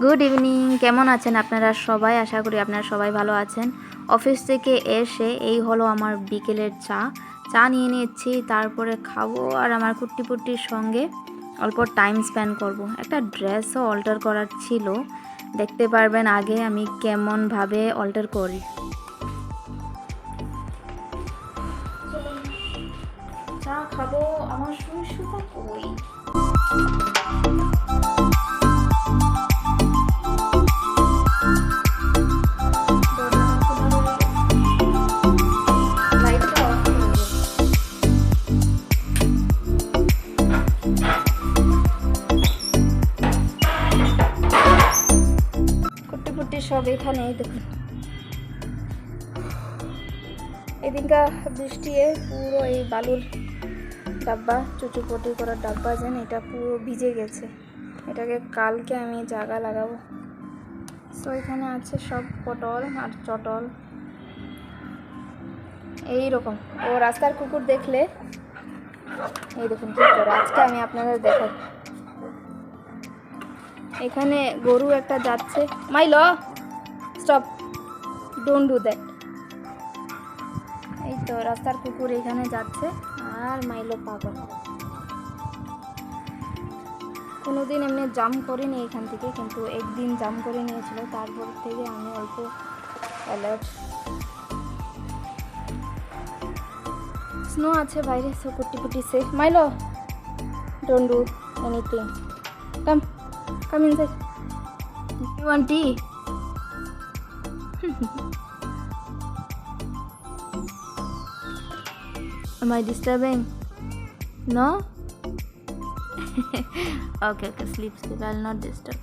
Good evening. কেমন আছেন আপনারা সবাই? আশা করি আপনারা সবাই ভালো আছেন। অফিস থেকে এসে এই হলো আমার বিকেলের চা নিয়ে নিচ্ছি, তারপরে খাবো আর আমার কুট্টিপুট্টির সঙ্গে অল্প টাইম স্পেন্ড করব। একটা ড্রেসও অল্টার করার ছিল, দেখতে পারবেন আগে আমি কেমনভাবে অল্টার করি। চা খাবো, আমার সুতা কই? সব এখানে দেখুন, এদিনকা বৃষ্টি পুরো এই বালুর ডাব্বা, চুচুপটি করার ডাব্বা যেন এটা পুরো ভিজে গেছে। এটাকে কালকে আমি জায়গা লাগাবো। সো এখানে আছে সব পটল আর চটল এই রকম। ও রাস্তার কুকুর দেখলে এই দেখুন কি করে, আজকে আমি আপনাদের দেখাই। এখানে গরু একটা যাচ্ছে, mile stop, don't do that. এই তো রাস্তার কুকুর এখানে যাচ্ছে আর মাইলো পাগল। কোনোদিন এমনি জাম করিনি এখান থেকে, কিন্তু একদিন জাম করে নিয়েছিল, তারপর থেকে আমি অল্প অ্যালার্ট। স্নো আছে বাইরে, সো কুট্টিপুটি সে Milo don't do anything, come inside. You want tea? Am I disturbing? No? Okay, sleep. I'll not disturb.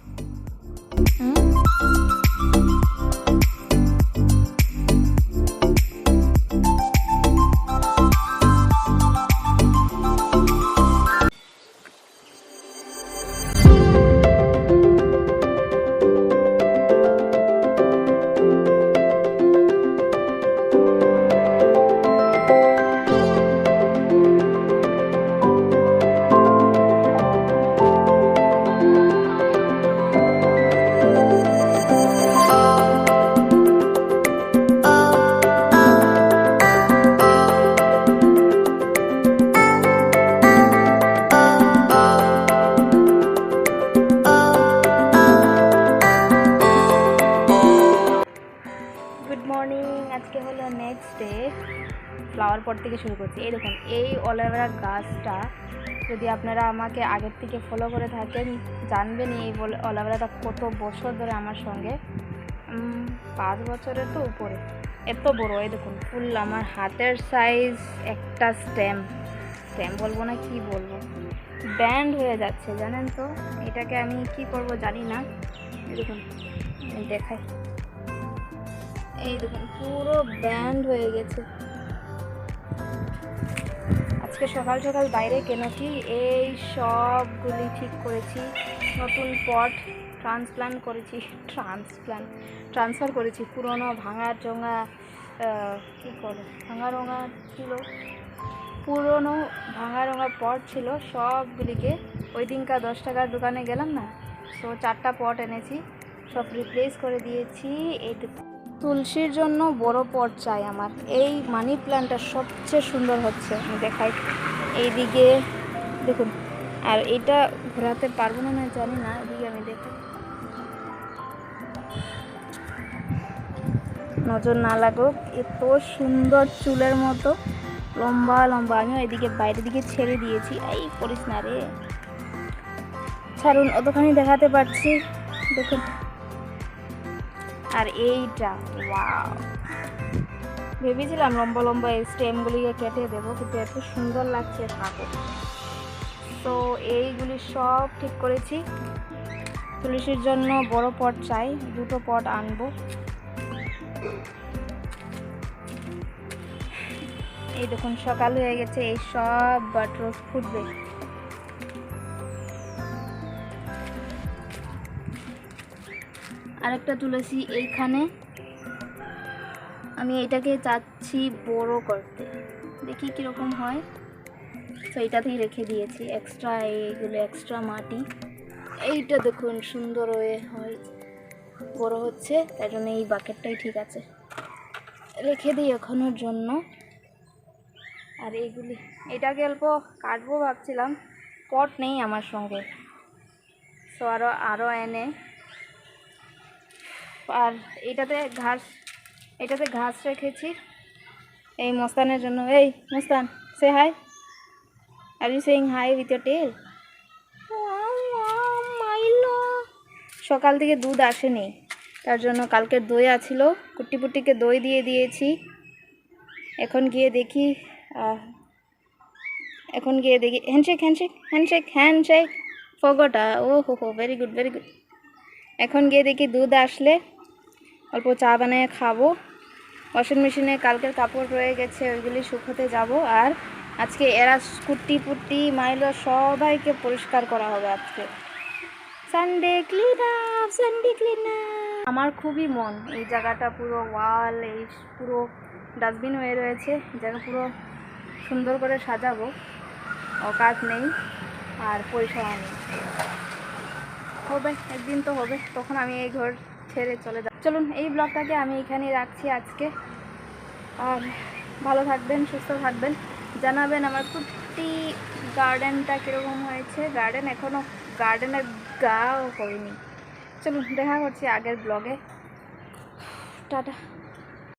আজকে হলো নেক্সট ডে, ফ্লাওয়ার পট থেকে শুরু করছি। এই দেখুন, এই অ্যালোভেরা গাছটা যদি আপনারা আমাকে আগের থেকে ফলো করে থাকেন জানবেন এই অ্যালোভেরাটা কত বছর ধরে আমার সঙ্গে, 5 বছরের তো উপরে। এত বড়, এই দেখুন ফুল আমার হাতের সাইজ একটা স্টেম বলবো না কি বলবো, ব্যান্ড হয়ে যাচ্ছে জানেন তো। এটাকে আমি কি করব জানি না। এই দেখুন দেখাই, এই দেখুন পুরো ব্যান্ড হয়ে গেছে। আজকে সকাল সকাল বাইরে কেন কি এই সবগুলি ঠিক করেছি, নতুন পট ট্রান্সফার করেছি। পুরনো ভাঙা চোঙা কী করে ভাঙা রঙা ছিল, পুরনো ভাঙা রঙা পট ছিল, সবগুলিকে ওই দিনকা 10 টাকার দোকানে গেলাম না, সো 4টা পট এনেছি, সব রিপ্লেস করে দিয়েছি। এই তুলসীর জন্য বড় পট চাই আমার। এই মানি প্ল্যান্টটা সবচেয়ে সুন্দর হচ্ছে, আমি দেখাই এইদিকে দেখুন। আর এটা ঘোরাতে পারবো না জানি না, এদিকে আমি দেখাই, নজর না লাগুক। এত সুন্দর চুলের মতো লম্বা লম্বা, আমিও এদিকে বাইরের দিকে ছেড়ে দিয়েছি। এই করিস না রে, ছাড়ুন, অতখানি দেখাতে পারছি দেখুন। আর এইটা ওয়াও, ভেবেছিলাম লম্বা লম্বা এই স্টেমগুলিকে কেটে দেবো, কিন্তু এত সুন্দর লাগছে থাকো। তো এইগুলি সব ঠিক করেছি। তুলসীর জন্য বড় পট চাই, 2টো পট আনবো। এই দেখুন সকাল হয়ে গেছে, এই সব বাটরোজ ফুটবে। আরেকটা তুলসী এইখানে, আমি এটাকে চাচ্ছি বড় করতে, দেখি কীরকম হয়। তো এইটাতেই রেখে দিয়েছি এক্সট্রা, এইগুলো এক্সট্রা মাটি। এইটা দেখুন সুন্দর হয়ে বড় হচ্ছে, তাই জন্য এই বাকেটটাই ঠিক আছে, রেখে দিই এখনোর জন্য। আর এইগুলি, এটাকে অল্প কাটবো ভাবছিলাম, পট নেই আমার সঙ্গে, সো আরও এনে। আর এটাতে ঘাস রেখেছি এই মস্তানের জন্য। এই মস্তান, say hi, are you saying hi with your tail? সকাল থেকে দুধ আসেনি, তার জন্য কালকের দই আছিল, কুট্টি পুট্টিকে দই দিয়ে দিয়েছি। এখন গিয়ে দেখি হ্যান্ডশেক হ্যান্ডশেক হ্যান্ডশেক হ্যান্ডশেক ফগোটা, ও হো ভেরি গুড ভেরি গুড। এখন গিয়ে দেখি দুধ আসলে অল্প চা বানিয়ে খাবো। ওয়াশিং মেশিনে কালকের কাপড় রয়ে গেছে, ওইগুলি শুকোতে যাব। আর আজকে এরা কুট্টি পুট্টি মাইলো সবাইকে পরিষ্কার করা হবে আজকে, Sunday clean up, Sunday clean up. আমার খুবই মন এই জায়গাটা পুরো ওয়াল, এই পুরো ডাস্টবিন হয়ে রয়েছে, জায়গা পুরো সুন্দর করে সাজাবো, অকাত নেই আর পয়সাও নেই। হবে একদিন তো হবে, তখন আমি এই ঘর ছেড়ে চলে যাব। চলুন এই ব্লগটাকে আমি এখানেই রাখছি আজকে। আর ভালো থাকবেন, সুস্থ থাকবেন, জানাবেন আমার কুট্টি গার্ডেনটা কীরকম হয়েছে। গার্ডেনের গাও হয়নি। চলুন দেখা করছি আগের ব্লগে, টাটা।